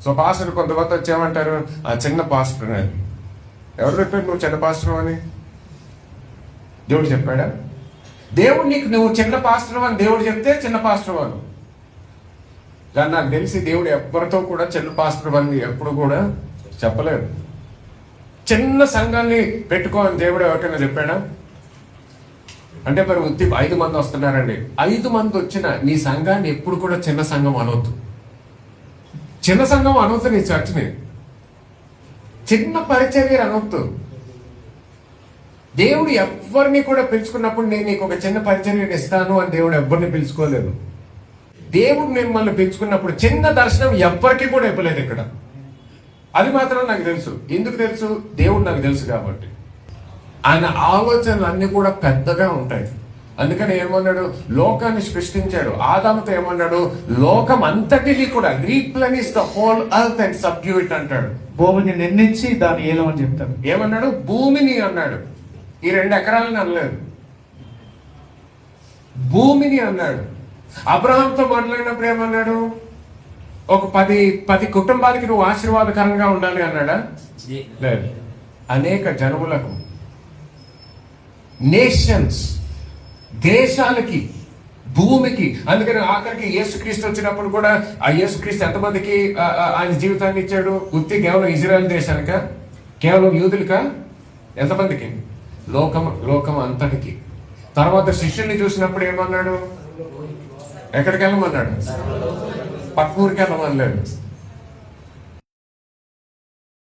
So pastor కొంతమంది వచ్చేమంటారు, ఆ చిన్న పాస్టర్ అని. ఎవరు చెప్పారు నువ్వు చిన్న పాస్టర్ అని? దేవుడు చెప్పాడా? దేవుడు నీకు నువ్వు చిన్న పాస్టర్ అని దేవుడు చెప్తే చిన్న పాస్టర్ అని. కానీ నాకు తెలిసి దేవుడు ఎవరితో కూడా చిన్న పాస్టర్ అని ఎప్పుడు కూడా చెప్పలేదు. చిన్న సంఘాన్ని పెట్టుకో అని దేవుడు ఎవరికైనా చెప్పాడా? అంటే మరి 5 మంది వస్తున్నారండి, 5 మంది వచ్చినా నీ సంఘాన్ని ఎప్పుడు కూడా చిన్న సంఘం అనవద్దు. చిన్న సంఘం అనవద్దు, నీ చర్చిని చిన్న పరిచర్య అనవద్దు. దేవుడు ఎవరిని కూడా పిలుచుకున్నప్పుడు నేను నీకు ఒక చిన్న పరిచర్యను ఇస్తాను అని దేవుడు ఎవరిని పిలుచుకోలేదు. దేవుడు మిమ్మల్ని పిలుచుకున్నప్పుడు చిన్న దర్శనం ఎవ్వరికి కూడా ఇవ్వలేదు ఇక్కడ. అది మాత్రం నాకు తెలుసు. ఎందుకు తెలుసు? దేవుడు నాకు తెలుసు కాబట్టి. ఆయన ఆలోచనలు అన్ని కూడా పెద్దగా ఉంటాయి. అందుకని ఏమన్నాడు? లోకాన్ని సృష్టించాడు. ఆదాముతో ఏమన్నాడు? లోకం అంతటిని కూడా replenish the whole earth and subdue it అంటాడు. భూమిని నిర్మించి దాన్ని ఏలమని చెప్తాడు. ఏమన్నాడు? భూమిని అన్నాడు. ఈ 2 ఎకరాలని అనలేదు, భూమిని అన్నాడు. అబ్రహాంతో మాట్లాడినప్పుడు ఏమన్నాడు? ఒక 10 కుటుంబాలకి నువ్వు ఆశీర్వాదకరంగా ఉండాలి అన్నాడా? లేదు. అనేక జనములకు, నేషన్స్, దేశాలకి, భూమికి. అందుకని ఆఖరికి యేసుక్రీస్తు వచ్చినప్పుడు కూడా ఆ యేసుక్రీస్తు ఎంతమందికి ఆయన జీవితాన్ని ఇచ్చాడు? ఉత్తి కేవలం ఇజ్రాయెల్ దేశానిక? కేవలం యూదులకా? ఎంతమందికి? లోకం అంతటికి. తర్వాత శిష్యుల్ని చూసినప్పుడు ఏమన్నాడు? ఎక్కడికి వెళ్ళమన్నాడు? పక్కూరికి వెళ్ళమనలేదు.